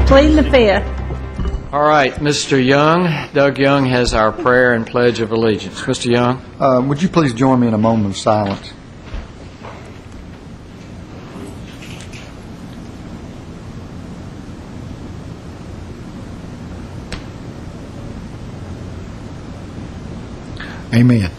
Pleading the Fifth. All right, Mr. Young, Doug Young has our prayer and pledge of allegiance. Mr. Young. Would you please join me in a moment of silence? Amen.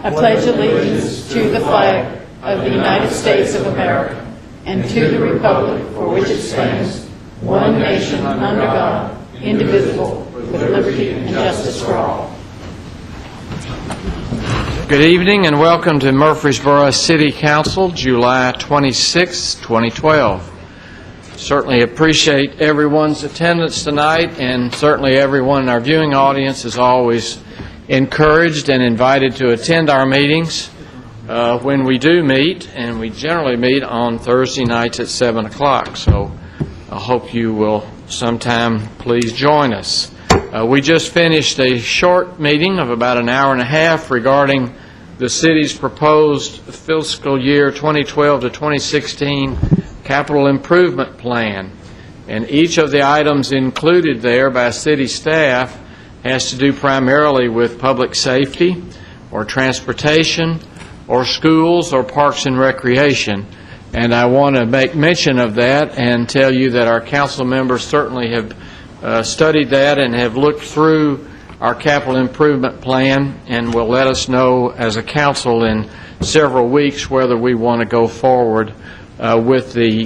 I pledge allegiance to the flag of the United States of America and to the republic for which it stands, one nation under God, indivisible, with liberty and justice for all. Good evening and welcome to Murfreesboro City Council, July 26, 2012. Certainly appreciate everyone's attendance tonight, and certainly everyone in our viewing audience is always encouraged and invited to attend our meetings when we do meet, and we generally meet on Thursday nights at 7 o'clock. So I hope you will sometime please join us. We just finished a short meeting of about an hour and a half regarding the city's proposed fiscal year 2012 to 2016 capital improvement plan. And each of the items included there by city staff has to do primarily with public safety or transportation or schools or parks and recreation. And I want to make mention of that and tell you that our council members certainly have studied that and have looked through our capital improvement plan and will let us know as a council in several weeks whether we want to go forward with the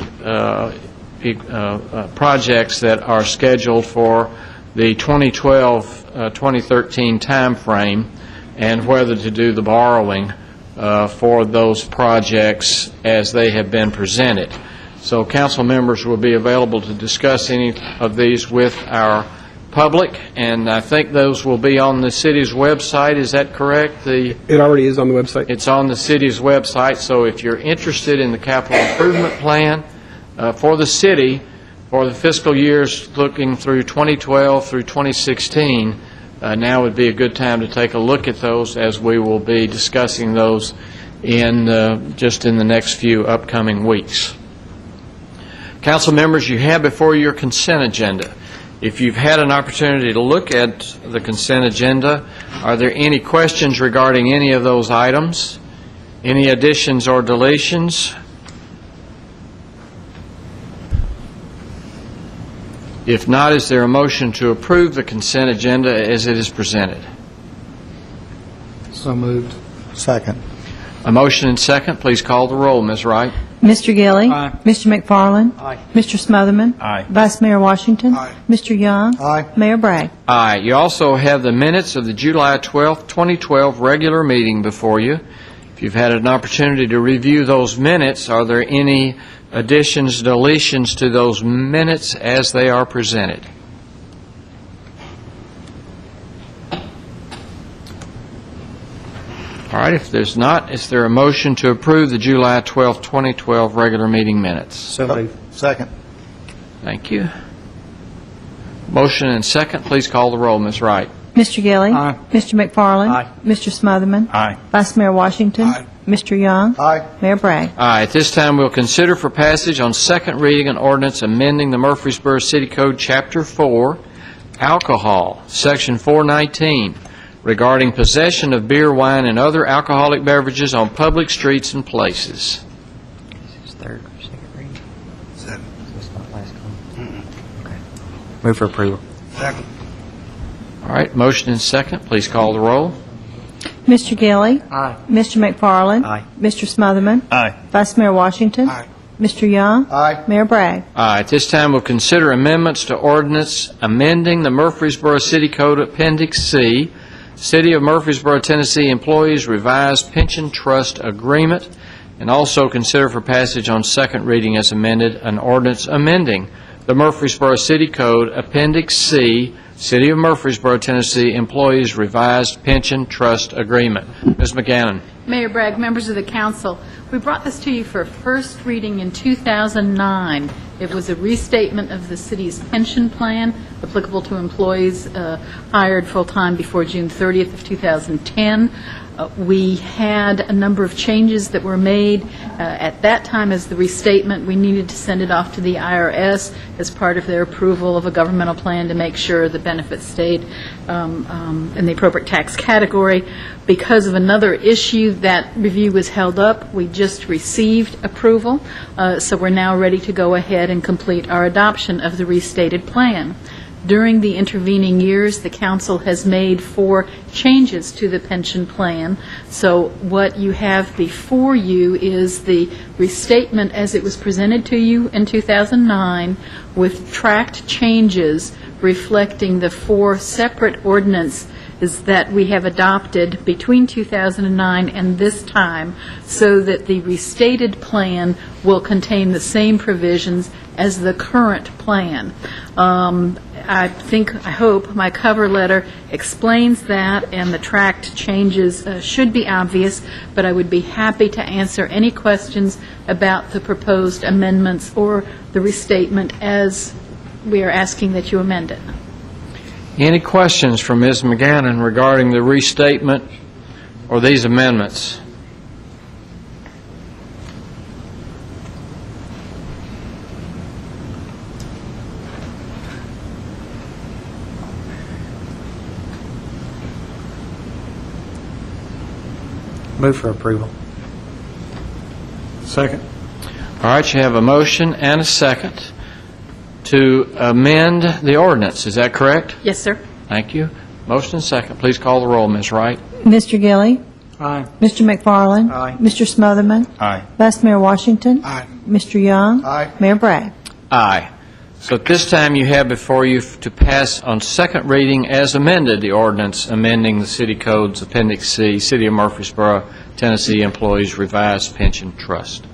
projects that are scheduled for the 2012-2013 time frame and whether to do the borrowing for those projects as they have been presented. So council members will be available to discuss any of these with our public, and I think those will be on the city's website. Is that correct? It already is on the website. It's on the city's website, so if you're interested in the capital improvement plan for the city for the fiscal years looking through 2012 through 2016, now would be a good time to take a look at those, as we will be discussing those in just in the next few upcoming weeks. Council members, you have before you your consent agenda. If you've had an opportunity to look at the consent agenda, are there any questions regarding any of those items? Any additions or deletions? If not, is there a motion to approve the consent agenda as it is presented? So moved. Second. A motion and second. Please call the roll, Ms. Wright. Mr. Gilly. Aye. Mr. McFarland. Aye. Mr. Smotherman. Aye. Vice Mayor Washington. Aye. Mr. Young. Aye. Mayor Bragg. Aye. You also have the minutes of the July 12th, 2012 regular meeting before you. If you've had an opportunity to review those minutes, are there any additions, deletions to those minutes as they are presented? All right. If there's not, is there a motion to approve the July 12th, 2012 regular meeting minutes? So moved. Second. Thank you. Motion and second. Please call the roll, Ms. Wright. Mr. Gilly. Aye. Mr. McFarland. Aye. Mr. Smotherman. Aye. Vice Mayor Washington. Aye. Mr. Young. Aye. Mayor Bragg. Aye. At this time, we'll consider for passage on second reading an ordinance amending the Murfreesboro City Code, Chapter 4, Alcohol, Section 419, regarding possession of beer, wine, and other alcoholic beverages on public streets and places. This is third or second reading? Second. This is not last one? Okay. Move for approval. Second. All right. Motion and second. Please call the roll. Mr. Gilly. Aye. Mr. McFarland. Aye. Mr. Smotherman. Aye. Vice Mayor Washington. Aye. Mr. Young. Aye. Mayor Bragg. Aye. At this time, we'll consider amendments to ordinance amending the Murfreesboro City Code Appendix C, City of Murfreesboro, Tennessee Employees Revised Pension Trust Agreement, and also consider for passage on second reading as amended an ordinance amending the Murfreesboro City Code Appendix C, City of Murfreesboro, Tennessee Employees Revised Pension Trust Agreement. Ms. McGannon. Mayor Bragg, members of the council, we brought this to you for first reading in 2009. It was a restatement of the city's pension plan. applicable to employees hired full-time before June 30th of 2010. We had a number of changes that were made. At that time, as the restatement, we needed to send it off to the IRS as part of their approval of a governmental plan to make sure the benefits stayed in the appropriate tax category. Because of another issue, that review was held up. We just received approval, so we're now ready to go ahead and complete our adoption of the restated plan. During the intervening years, the council has made 4 changes to the pension plan. So what you have before you is the restatement as it was presented to you in 2009 with tracked changes reflecting the 4 separate ordinances that we have adopted between 2009 and this time, so that the restated plan will contain the same provisions as the current plan. I hope my cover letter explains that, and the tracked changes should be obvious, but I would be happy to answer any questions about the proposed amendments or the restatement as we are asking that you amend it. Any questions from Ms. McGannon regarding the restatement or these amendments? Move for approval. Second. All right, you have a motion and a second to amend the ordinance. Is that correct? Yes, sir. Thank you. Motion and second. Please call the roll, Ms. Wright. Mr. Gilly, Aye. Mr. McFarland. Aye. Mr. Smotherman. Aye. Vice Mayor Washington. Aye. Mr. Young. Aye. Mayor Bragg. Aye. So at this time, you have before you to pass on second reading as amended the ordinance amending the City Code's Appendix C, City of Murfreesboro, Tennessee Employees Revised Pension Trust.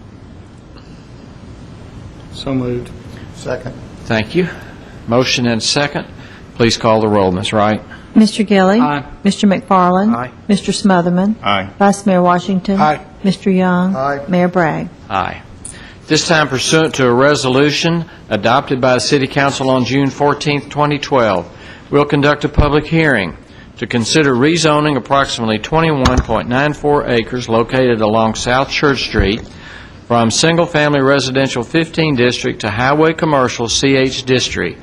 So moved. Second. Thank you. Motion and second. Please call the roll, Ms. Wright. Mr. Gilly. Aye. Mr. McFarland. Aye. Mr. Smotherman. Aye. Vice Mayor Washington. Aye. Mr. Young. Aye. Mayor Bragg. Aye. This time pursuant to a resolution adopted by the City Council on June 14, 2012, we'll conduct a public hearing to consider rezoning approximately 21.94 acres located along South Church Street from single-family residential 15 district to highway commercial CH district.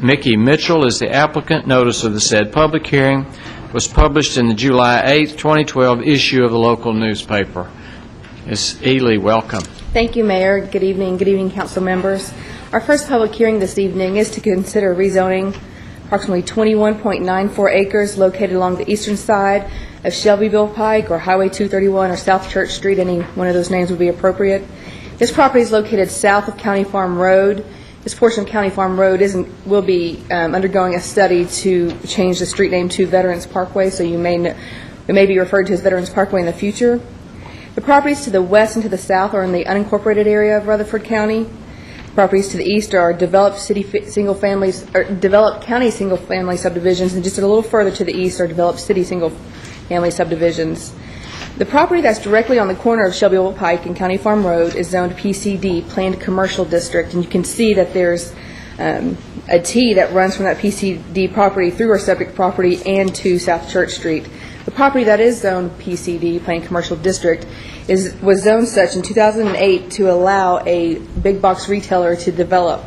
Mickey Mitchell is the applicant. Notice of the said public hearing was published in the July 8, 2012 issue of the local newspaper. Ms. Ely, welcome. Thank you, Mayor. Good evening, council members. Our first public hearing this evening is to consider rezoning approximately 21.94 acres located along the eastern side of Shelbyville Pike or Highway 231 or South Church Street. Any one of those names would be appropriate. This property is located south of County Farm Road. This portion of County Farm Road will be undergoing a study to change the street name to Veterans Parkway, so it may be referred to as Veterans Parkway in the future. The properties to the west and to the south are in the unincorporated area of Rutherford County. Properties to the east are developed developed county single-family subdivisions, and just a little further to the east are developed city single-family subdivisions. The property that's directly on the corner of Shelbyville Pike and County Farm Road is zoned PCD, Planned Commercial District, and you can see that there's a T that runs from that PCD property through our subject property and to South Church Street. The property that is zoned PCD, Planned Commercial District, was zoned such in 2008 to allow a big box retailer to develop.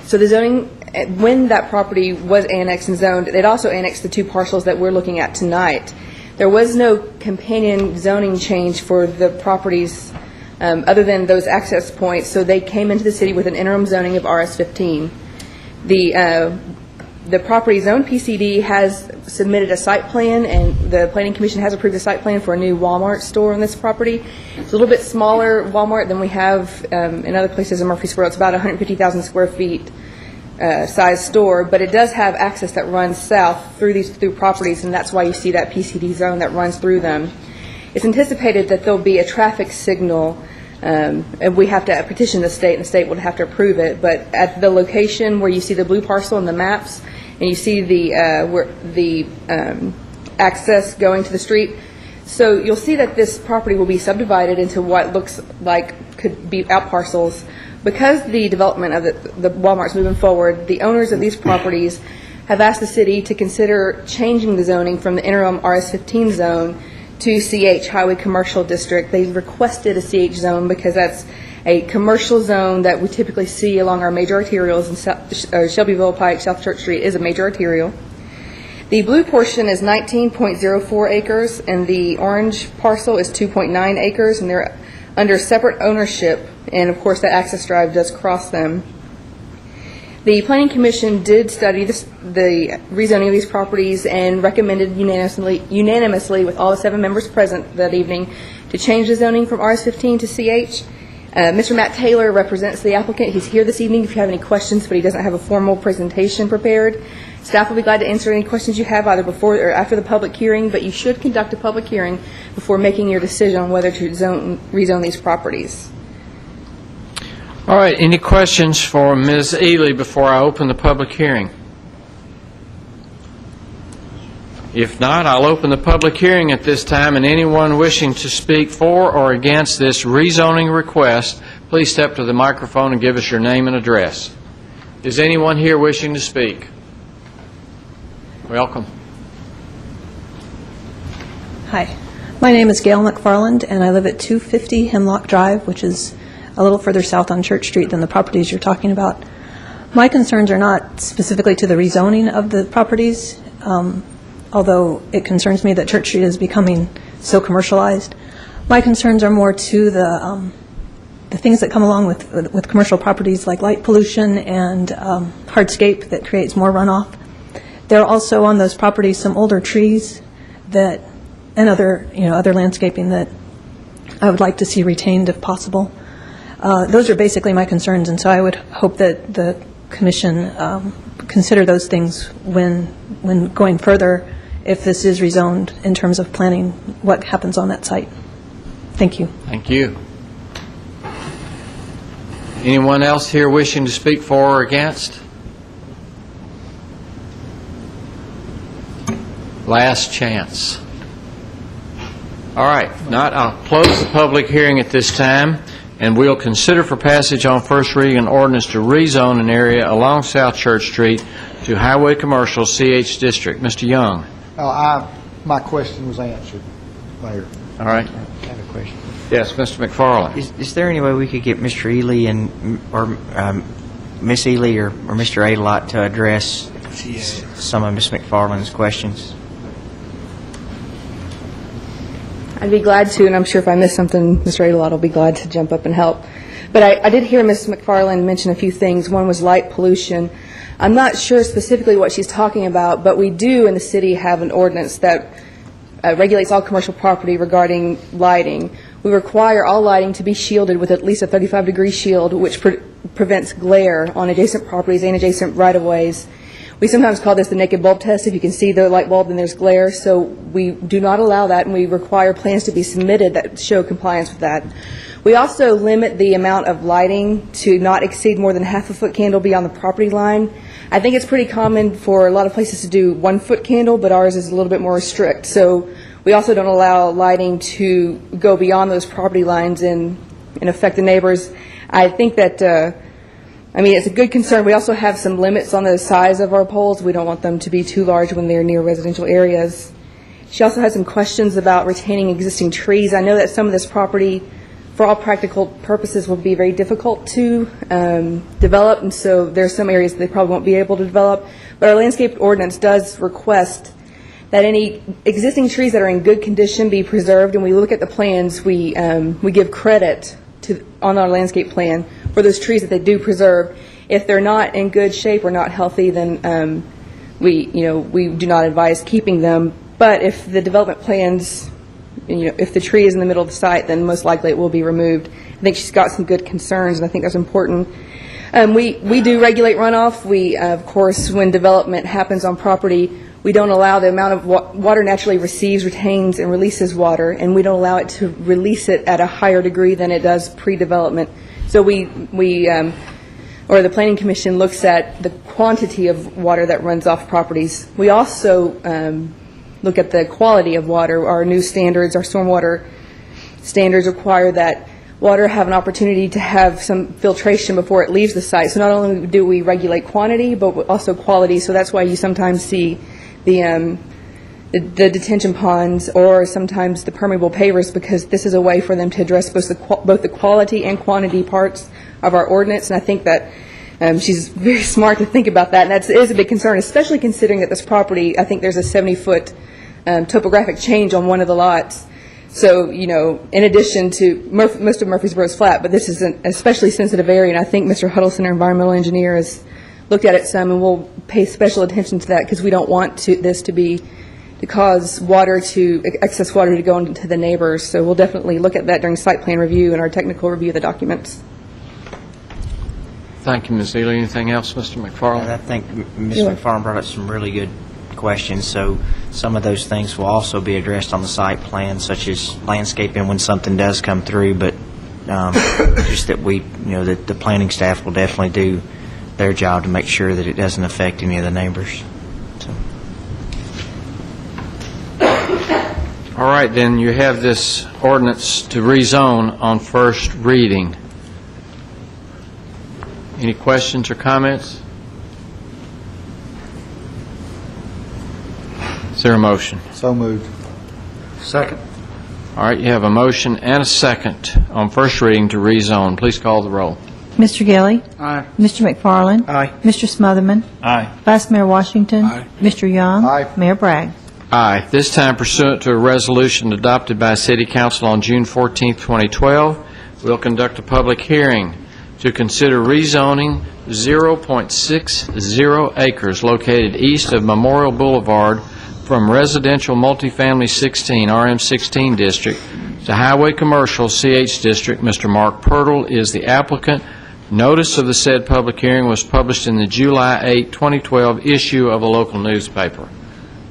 So the zoning, when that property was annexed and zoned, it also annexed the 2 parcels that we're looking at tonight. There was no companion zoning change for the properties other than those access points, so they came into the city with an interim zoning of RS-15. The property zoned PCD has submitted a site plan, and the Planning Commission has approved a site plan for a new Walmart store on this property. It's a little bit smaller Walmart than we have in other places in Murfreesboro. It's about 150,000 square feet size store, but it does have access that runs south through properties, and that's why you see that PCD zone that runs through them. It's anticipated that there'll be a traffic signal, and we have to petition the state, and the state would have to approve it, but at the location where you see the blue parcel in the maps, and you see the access going to the street. So you'll see that this property will be subdivided into what looks like could be out parcels, Because the development of the Walmart's moving forward, the owners of these properties have asked the city to consider changing the zoning from the interim RS-15 zone to CH, Highway Commercial District. They've requested a CH zone because that's a commercial zone that we typically see along our major arterials, and Shelbyville Pike, South Church Street is a major arterial. The blue portion is 19.04 acres, and the orange parcel is 2.9 acres, and they're under separate ownership, and of course that access drive does cross them. The Planning Commission did study the rezoning of these properties and recommended unanimously with all the 7 members present that evening to change the zoning from RS-15 to CH. Mr. Matt Taylor represents the applicant. He's here this evening if you have any questions, but he doesn't have a formal presentation prepared. Staff will be glad to answer any questions you have either before or after the public hearing, but you should conduct a public hearing before making your decision on whether to rezone these properties. All right, any questions for Ms. Ely before I open the public hearing? If not, I'll open the public hearing at this time, and anyone wishing to speak for or against this rezoning request, please step to the microphone and give us your name and address. Is anyone here wishing to speak? Welcome. Hi, my name is Gail McFarland, and I live at 250 Hemlock Drive, which is a little further south on Church Street than the properties you're talking about. My concerns are not specifically to the rezoning of the properties, although it concerns me that Church Street is becoming so commercialized. My concerns are more to the things that come along with commercial properties like light pollution and hardscape that creates more runoff. There are also on those properties some older trees that, and other landscaping that I would like to see retained if possible. Those are basically my concerns, and so I would hope that the Commission consider those things when going further, if this is rezoned, in terms of planning what happens on that site. Thank you. Thank you. Anyone else here wishing to speak for or against? Last chance. All right, if not, I'll close the public hearing at this time, and we'll consider for passage on first reading an ordinance to rezone an area along South Church Street to Highway Commercial CH District. Mr. Young. My question was answered, Mayor. All right. I have a question. Yes, Mr. McFarland. Is there any way we could get Mr. Ely or Miss Ely or Mr. Adelot to address some of Ms. McFarland's questions? I'd be glad to, and I'm sure if I miss something, Mr. Adelot will be glad to jump up and help. But I did hear Ms. McFarland mention a few things. One was light pollution. I'm not sure specifically what she's talking about, but we do in the city have an ordinance that regulates all commercial property regarding lighting. We require all lighting to be shielded with at least a 35-degree shield, which prevents glare on adjacent properties and adjacent right-of-ways. We sometimes call this the naked bulb test. If you can see the light bulb, then there's glare. So we do not allow that, and we require plans to be submitted that show compliance with that. We also limit the amount of lighting to not exceed more than half a foot candle beyond the property line. I think it's pretty common for a lot of places to do 1 foot candle, but ours is a little bit more strict. So we also don't allow lighting to go beyond those property lines and affect the neighbors. I think that it's a good concern. We also have some limits on the size of our poles. We don't want them to be too large when they're near residential areas. She also had some questions about retaining existing trees. I know that some of this property, for all practical purposes, will be very difficult to develop, and so there are some areas that they probably won't be able to develop. But our landscape ordinance does request that any existing trees that are in good condition be preserved, and we look at the plans. We give credit on our landscape plan for those trees that they do preserve. If they're not in good shape or not healthy, then we do not advise keeping them. But if the development plans, if the tree is in the middle of the site, then most likely it will be removed. I think she's got some good concerns, and I think that's important. We do regulate runoff. We, of course, when development happens on property, we don't allow the amount of water naturally receives, retains, and releases water, and we don't allow it to release it at a higher degree than it does pre-development. So the Planning Commission looks at the quantity of water that runs off properties. We also look at the quality of water. Our new standards, our stormwater standards require that water have an opportunity to have some filtration before it leaves the site. So not only do we regulate quantity, but also quality. So that's why you sometimes see the detention ponds or sometimes the permeable pavers, because this is a way for them to address both the quality and quantity parts of our ordinance. And I think that she's very smart to think about that, and that is a big concern, especially considering that this property, I think there's a 70-foot topographic change on one of the lots. So, you know, in addition to most of Murfreesboro is flat, but this is an especially sensitive area, and I think Mr. Huddleston, our environmental engineer, has looked at it some, and we'll pay special attention to that because we don't want this to cause excess water to go into the neighbors. So we'll definitely look at that during site plan review and our technical review of the documents. Thank you, Ms. Ely. Anything else, Mr. McFarland? And I think Ms. McFarland brought up some really good questions, so some of those things will also be addressed on the site plan, such as landscaping when something does come through, but just that that the planning staff will definitely do their job to make sure that it doesn't affect any of the neighbors. So. All right, then you have this ordinance to rezone on first reading. Any questions or comments? Is there a motion? So moved. Second. All right, you have a motion and a second on first reading to rezone. Please call the roll. Mr. Gilly. Aye. Mr. McFarland. Aye. Mr. Smotherman. Aye. Vice Mayor Washington. Aye. Mr. Young. Aye. Mayor Bragg. Aye. This time pursuant to a resolution adopted by City Council on June 14, 2012, we'll conduct a public hearing to consider rezoning 0.60 acres located east of Memorial Boulevard from residential multifamily 16, RM16 district, to highway commercial CH district. Mr. Mark Pirtle is the applicant. Notice of the said public hearing was published in the July 8, 2012 issue of a local newspaper.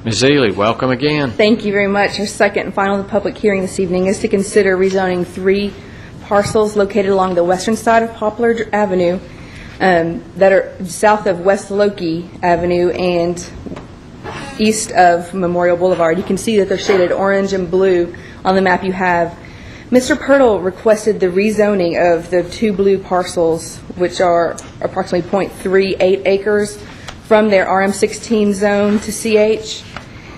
Ms. Ely, welcome again. Thank you very much. Our second and final public hearing this evening is to consider rezoning 3 parcels located along the western side of Poplar Avenue that are south of West Loki Avenue and east of Memorial Boulevard. You can see that they're shaded orange and blue on the map you have. Mr. Pirtle requested the rezoning of the 2 blue parcels, which are approximately 0.38 acres, from their RM16 zone to CH.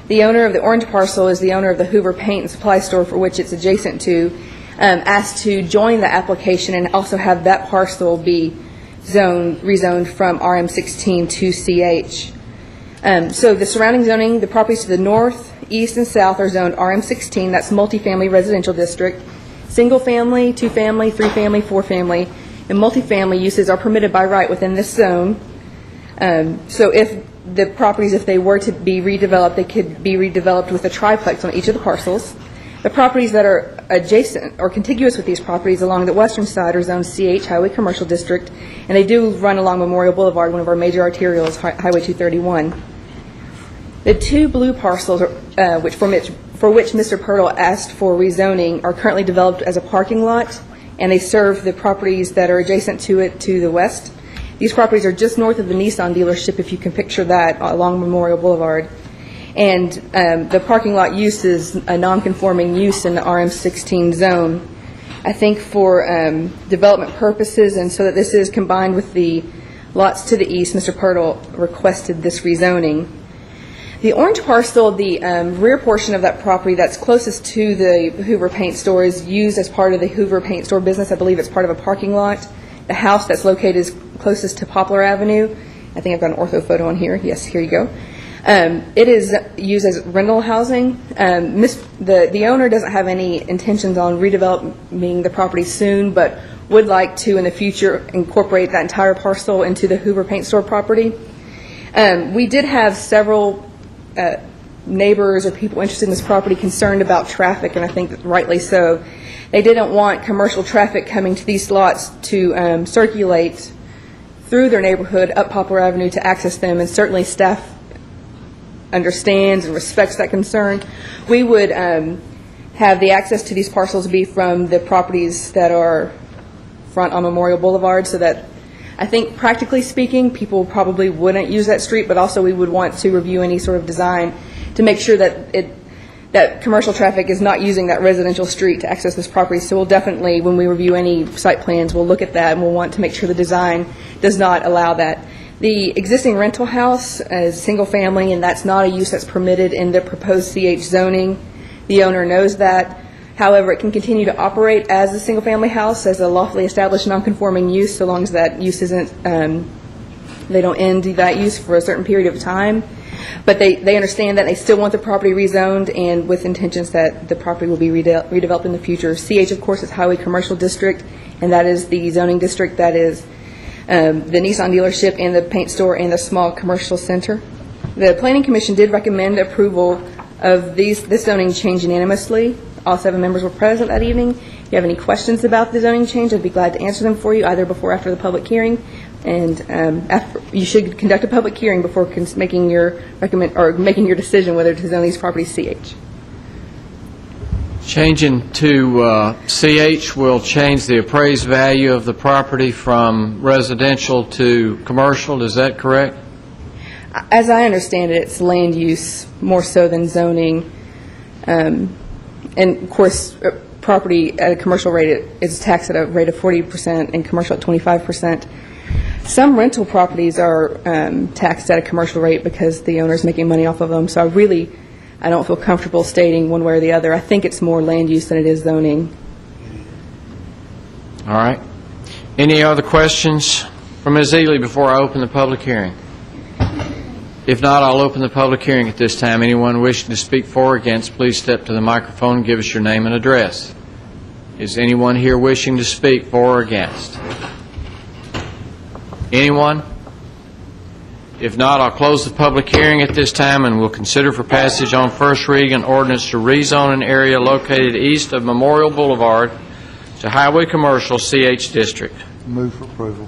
The owner of the orange parcel is the owner of the Hoover Paint and Supply Store, for which it's adjacent to, asked to join the application and also have that parcel be rezoned from RM16 to CH. So the surrounding zoning, the properties to the north, east, and south are zoned RM16, that's multifamily residential district. Single family, 2-family, 3-family, 4-family, and multifamily uses are permitted by right within this zone. So if the properties, if they were to be redeveloped, they could be redeveloped with a triplex on each of the parcels. The properties that are adjacent or contiguous with these properties along the western side are zoned CH, Highway Commercial District, and they do run along Memorial Boulevard, one of our major arterials, Highway 231. The 2 blue parcels, for which Mr. Pirtle asked for rezoning, are currently developed as a parking lot, and they serve the properties that are adjacent to it to the west. These properties are just north of the Nissan dealership, if you can picture that, along Memorial Boulevard. And the parking lot use is a non-conforming use in the RM16 zone. I think for development purposes, and so that this is combined with the lots to the east, Mr. Pirtle requested this rezoning. The orange parcel, the rear portion of that property that's closest to the Hoover Paint Store, is used as part of the Hoover Paint Store business. I believe it's part of a parking lot. The house that's located is closest to Poplar Avenue. I think I've got an ortho photo on here. Yes, here you go. It is used as rental housing. The owner doesn't have any intentions on redeveloping the property soon, but would like to in the future incorporate that entire parcel into the Hoover Paint Store property. We did have several neighbors or people interested in this property concerned about traffic, and I think rightly so. They didn't want commercial traffic coming to these lots to circulate through their neighborhood up Poplar Avenue to access them, and certainly staff understands and respects that concern. We would have the access to these parcels be from the properties that are front on Memorial Boulevard, so that I think practically speaking people probably wouldn't use that street, but also we would want to review any sort of design to make sure that that commercial traffic is not using that residential street to access this property. So we'll definitely, when we review any site plans, we'll look at that, and we'll want to make sure the design does not allow that. The existing rental house is single-family, and that's not a use that's permitted in the proposed CH zoning. The owner knows that. However, it can continue to operate as a single-family house, as a lawfully established nonconforming use, so long as that use isn't, they don't end that use for a certain period of time. But they understand that they still want the property rezoned, and with intentions that the property will be redeveloped in the future. CH, of course, is Highway Commercial District, and that is the zoning district that is the Nissan dealership and the paint store and the small commercial center. The Planning Commission did recommend approval of this zoning change unanimously. All 7 members were present that evening. If you have any questions about the zoning change, I'd be glad to answer them for you, either before or after the public hearing. And you should conduct a public hearing before making your decision whether to zone these properties CH. Changing to CH will change the appraised value of the property from residential to commercial. Is that correct? As I understand it, it's land use more so than zoning. And, of course, property at a commercial rate is taxed at a rate of 40% and commercial at 25%. Some rental properties are taxed at a commercial rate because the owner's making money off of them. So I don't feel comfortable stating one way or the other. I think it's more land use than it is zoning. All right. Any other questions for Ms. Ely before I open the public hearing? If not, I'll open the public hearing at this time. Anyone wishing to speak for or against, please step to the microphone and give us your name and address. Is anyone here wishing to speak for or against? Anyone? If not, I'll close the public hearing at this time, and we'll consider for passage on first reading an ordinance to rezone an area located east of Memorial Boulevard to Highway Commercial CH District. Move for approval.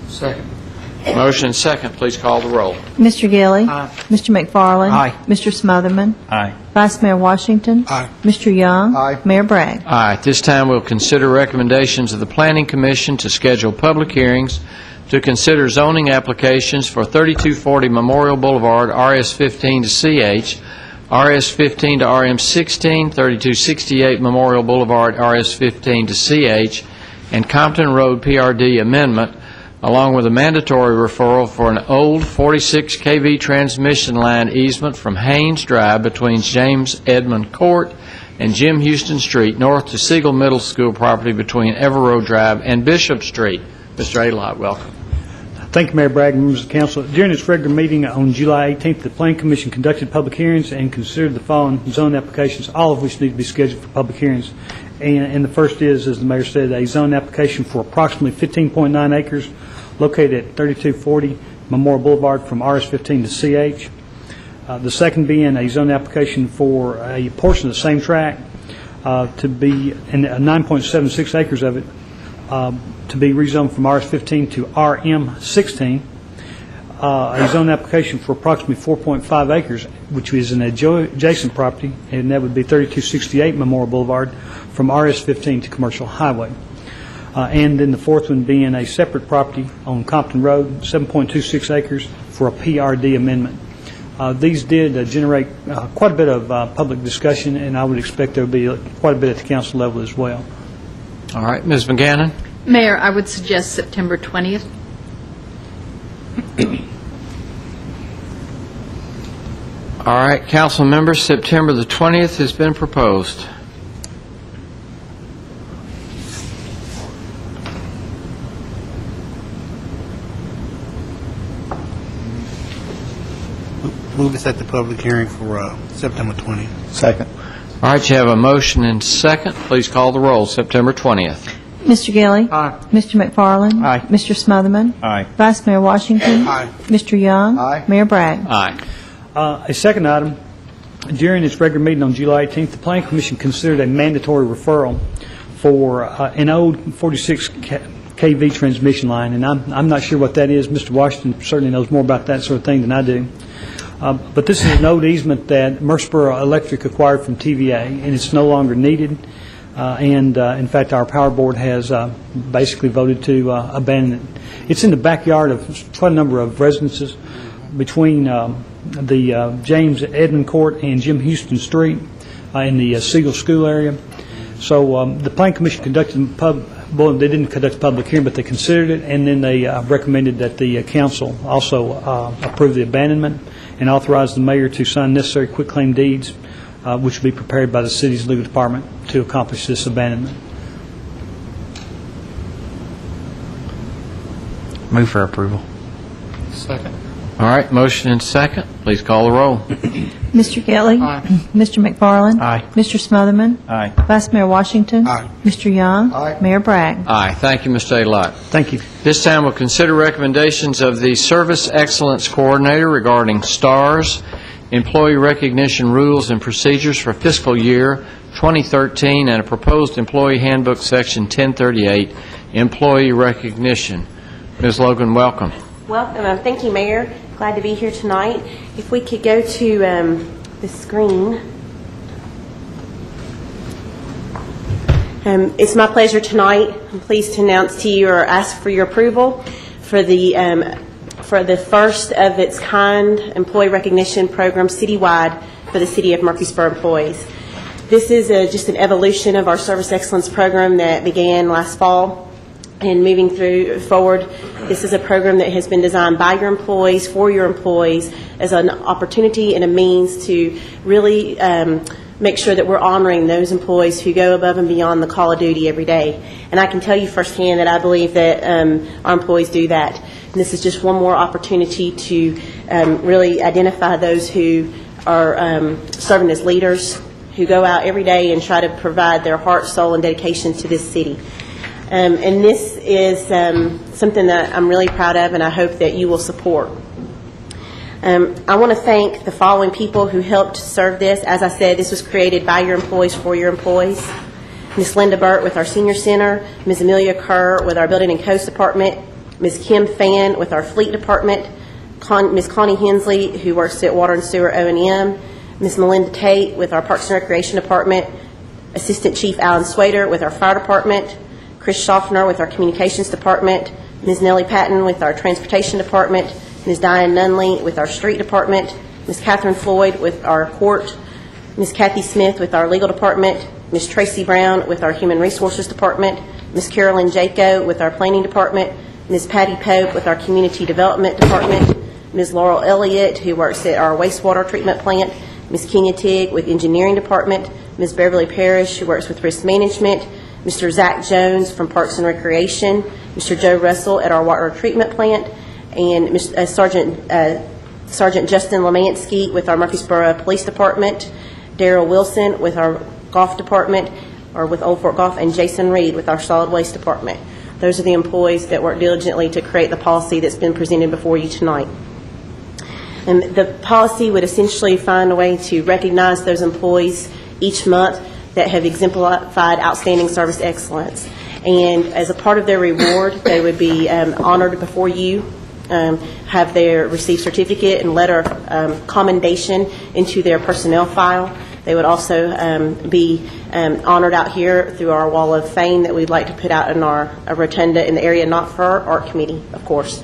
Second. Motion and second. Please call the roll. Mr. Gilly. Aye. Mr. McFarland. Aye. Mr. Smotherman. Aye. Vice Mayor Washington. Aye. Mr. Young. Aye. Mayor Bragg. Aye. At this time, we'll consider recommendations of the Planning Commission to schedule public hearings to consider zoning applications for 3240 Memorial Boulevard, RS-15 to CH, RS-15 to RM-16, 3268 Memorial Boulevard, RS-15 to CH, and Compton Road PRD amendment, along with a mandatory referral for an old 46 kV transmission line easement from Haynes Drive between James Edmond Court and Jim Houston Street, north to Siegel Middle School property between Evero Drive and Bishop Street. Mr. Adelot, welcome. Thank you, Mayor Bragg and members of the council. During its regular meeting on July 18th, the Planning Commission conducted public hearings and considered the following zone applications, all of which need to be scheduled for public hearings. And the first is, as the mayor said, a zone application for approximately 15.9 acres located at 3240 Memorial Boulevard from RS-15 to CH. The second being a zone application for a portion of the same tract to be, and 9.76 acres of it, to be rezoned from RS-15 to RM-16, a zone application for approximately 4.5 acres, which is an adjacent property, and that would be 3268 Memorial Boulevard, from RS-15 to Commercial Highway. And then the fourth one being a separate property on Compton Road, 7.26 acres, for a PRD amendment. These did generate quite a bit of public discussion, and I would expect there would be quite a bit at the council level as well. All right, Ms. McGannon. Mayor, I would suggest September 20th. All right, council members, September the 20th has been proposed. Move to set the public hearing for September 20th. Second. All right, you have a motion and second. Please call the roll. September 20th. Mr. Gilly. Aye. Mr. McFarland. Aye. Mr. Smotherman. Aye. Vice Mayor Washington. Aye. Mr. Young. Aye. Mayor Bragg. Aye. A second item, during its regular meeting on July 18th, the Planning Commission considered a mandatory referral for an old 46 kV transmission line, and I'm not sure what that is. Mr. Washington certainly knows more about that sort of thing than I do. But this is an old easement that Murfreesboro Electric acquired from TVA, and it's no longer needed. In fact, our power board has basically voted to abandon it. It's in the backyard of quite a number of residences. between the James Edmond Court and Jim Houston Street in the Siegel School area. So the Plan Commission conducted well, they didn't conduct a public hearing, but they considered it, and then they recommended that the council also approve the abandonment and authorize the mayor to sign necessary quitclaim deeds, which will be prepared by the city's legal department to accomplish this abandonment. Move for approval. Second. All right, motion and second. Please call the roll. Mr. Gelli. Aye. Mr. McFarland. Aye. Mr. Smotherman. Aye. Vice Mayor Washington. Aye. Mr. Young. Aye. Mayor Bragg. Aye. Thank you, Mr. Aylott. Thank you. This time we'll consider recommendations of the Service Excellence Coordinator regarding STARS, employee recognition rules and procedures for fiscal year 2013, and a proposed employee handbook, Section 1038, employee recognition. Ms. Logan, welcome. Welcome. Thank you, Mayor. Glad to be here tonight. If we could go to the screen. It's my pleasure tonight. I'm pleased to announce to you or ask for your approval for the first of its kind employee recognition program citywide for the City of Murfreesboro employees. This is just an evolution of our Service Excellence program that began last fall. And moving forward, this is a program that has been designed by your employees, for your employees, as an opportunity and a means to really make sure that we're honoring those employees who go above and beyond the call of duty every day. And I can tell you firsthand that I believe that our employees do that. And this is just one more opportunity to really identify those who are serving as leaders, who go out every day and try to provide their heart, soul, and dedication to this city. And this is something that I'm really proud of, and I hope that you will support. I want to thank the following people who helped serve this. As I said, this was created by your employees, for your employees. Ms. Linda Burt with our Senior Center, Ms. Amelia Kerr with our Building and Coast Department, Ms. Kim Fan with our Fleet Department, Ms. Connie Hensley, who works at Water and Sewer O&M, Ms. Melinda Tate with our Parks and Recreation Department, Assistant Chief Alan Swader with our Fire Department, Chris Schaffner with our Communications Department, Ms. Nellie Patton with our Transportation Department, Ms. Diane Nunley with our Street Department, Ms. Catherine Floyd with our Court, Ms. Kathy Smith with our Legal Department, Ms. Tracy Brown with our Human Resources Department, Ms. Carolyn Jaco with our Planning Department, Ms. Patty Pope with our Community Development Department, Ms. Laurel Elliott, who works at our Wastewater Treatment Plant, Ms. Kenya Tigg with Engineering Department, Ms. Beverly Parrish, who works with Risk Management, Mr. Zach Jones from Parks and Recreation, Mr. Joe Russell at our Water Treatment Plant, and Sergeant Justin Lemansky with our Murfreesboro Police Department, Daryl Wilson with our Golf Department, or with Old Fort Golf, and Jason Reed with our Solid Waste Department. Those are the employees that work diligently to create the policy that's been presented before you tonight. And the policy would essentially find a way to recognize those employees each month that have exemplified outstanding service excellence. And as a part of their reward, they would be honored before you, have their received certificate and letter of commendation into their personnel file. They would also be honored out here through our Wall of Fame that we'd like to put out in our rotunda in the area, not for our art committee, of course.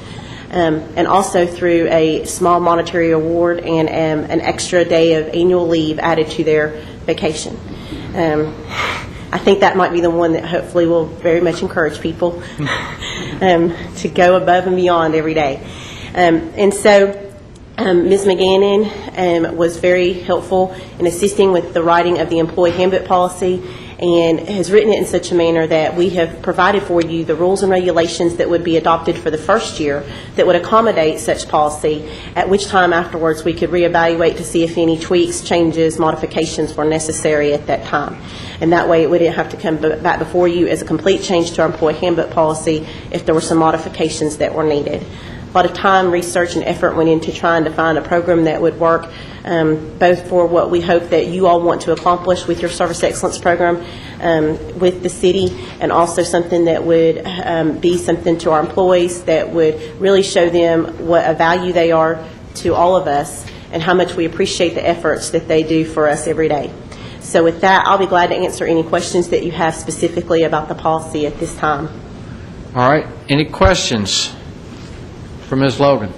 And also through a small monetary award and an extra day of annual leave added to their vacation. I think that might be the one that hopefully will very much encourage people to go above and beyond every day. And so Ms. McGannon was very helpful in assisting with the writing of the employee handbook policy, and has written it in such a manner that we have provided for you the rules and regulations that would be adopted for the first year that would accommodate such policy, at which time afterwards we could reevaluate to see if any tweaks, changes, modifications were necessary at that time. And that way it wouldn't have to come back before you as a complete change to our employee handbook policy if there were some modifications that were needed. A lot of time, research, and effort went into trying to find a program that would work both for what we hope that you all want to accomplish with your Service Excellence Program with the city, and also something that would be something to our employees that would really show them what a value they are to all of us and how much we appreciate the efforts that they do for us every day. So with that, I'll be glad to answer any questions that you have specifically about the policy at this time. All right. Any questions for Ms. Logan?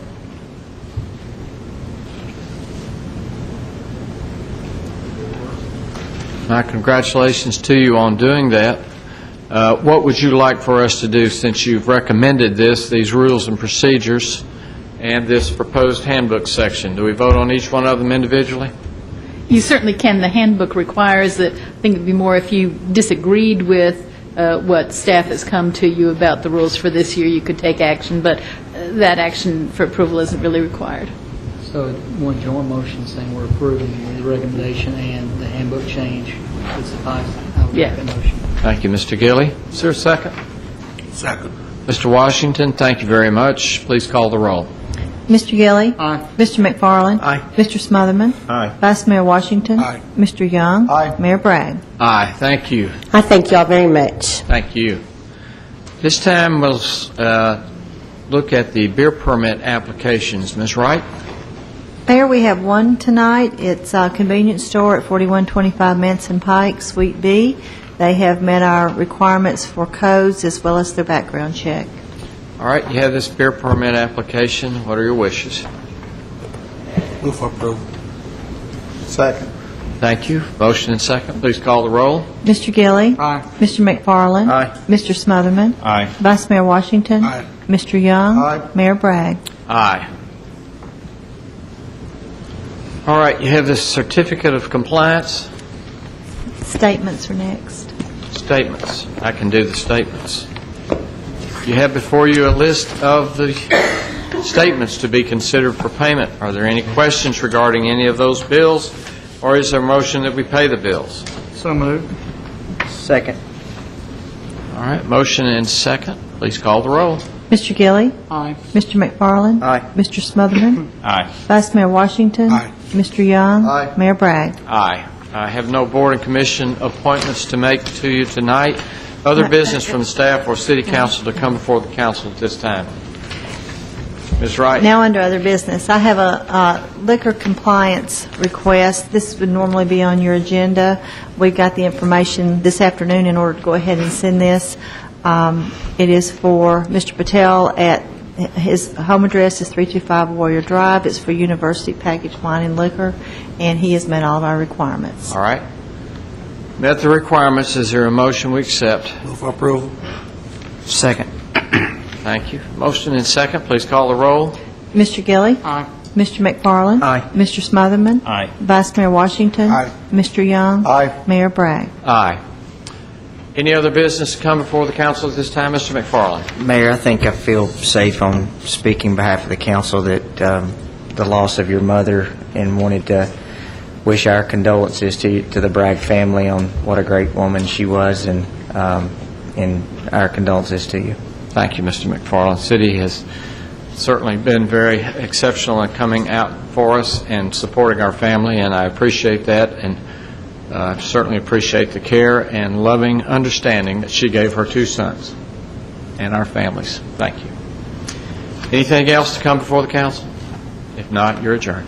My congratulations to you on doing that. What would you like for us to do since you've recommended these rules and procedures, and this proposed handbook section? Do we vote on each one of them individually? You certainly can. The handbook requires that. I think it would be more if you disagreed with what staff has come to you about the rules for this year, you could take action, but that action for approval isn't really required. So one joint motion saying we're approving the recommendation and the handbook change would suffice. I would make that motion. Thank you, Mr. Gilly. Is there a second? Second. Mr. Washington, thank you very much. Please call the roll. Mr. Gilly. Aye. Mr. McFarland. Aye. Mr. Smotherman. Aye. Vice Mayor Washington. Aye. Mr. Young. Aye. Mayor Bragg. Aye, thank you. I thank you all very much. Thank you. This time we'll look at the beer permit applications. Ms. Wright? Mayor, we have one tonight. It's a convenience store at 4125 Manson Pike, Suite B. They have met our requirements for codes as well as their background check. All right, you have this beer permit application. What are your wishes? Move for approval. Second. Thank you. Motion and second. Please call the roll. Mr. Gilly. Aye. Mr. McFarland. Aye. Mr. Smotherman. Aye. Vice Mayor Washington. Aye. Mr. Young. Aye. Mayor Bragg. Aye. All right, you have this certificate of compliance. Statements are next. Statements. I can do the statements. You have before you a list of the statements to be considered for payment. Are there any questions regarding any of those bills, or is there a motion that we pay the bills? So moved. Second. All right, motion and second. Please call the roll. Mr. Gilly. Aye. Mr. McFarland. Aye. Mr. Smotherman. Aye. Vice Mayor Washington. Aye. Mr. Young. Aye. Mayor Bragg. Aye. I have no board and commission appointments to make to you tonight. Other business from the staff or city council to come before the council at this time. Ms. Wright? Now, under other business, I have a liquor compliance request. This would normally be on your agenda. We got the information this afternoon in order to go ahead and send this. It is for Mr. Patel at his home address is 325 Warrior Drive. It's for University Packaged Wine and Liquor, and he has met all of our requirements. All right. Met the requirements. Is there a motion we accept? Move for approval. Second. Thank you. Motion and second. Please call the roll. Mr. Gilly. Aye. Mr. McFarland. Aye. Mr. Smotherman. Aye. Vice Mayor Washington. Aye. Mr. Young. Aye. Mayor Bragg. Aye. Any other business to come before the council at this time? Mr. McFarland? Mayor, I think I feel safe on speaking on behalf of the council that the loss of your mother, and wanted to wish our condolences to the Bragg family on what a great woman she was, and our condolences to you. Thank you, Mr. McFarland. City has certainly been very exceptional in coming out for us and supporting our family, and I appreciate that, and certainly appreciate the care and loving understanding that she gave her two sons and our families. Thank you. Anything else to come before the council? If not, you're adjourned.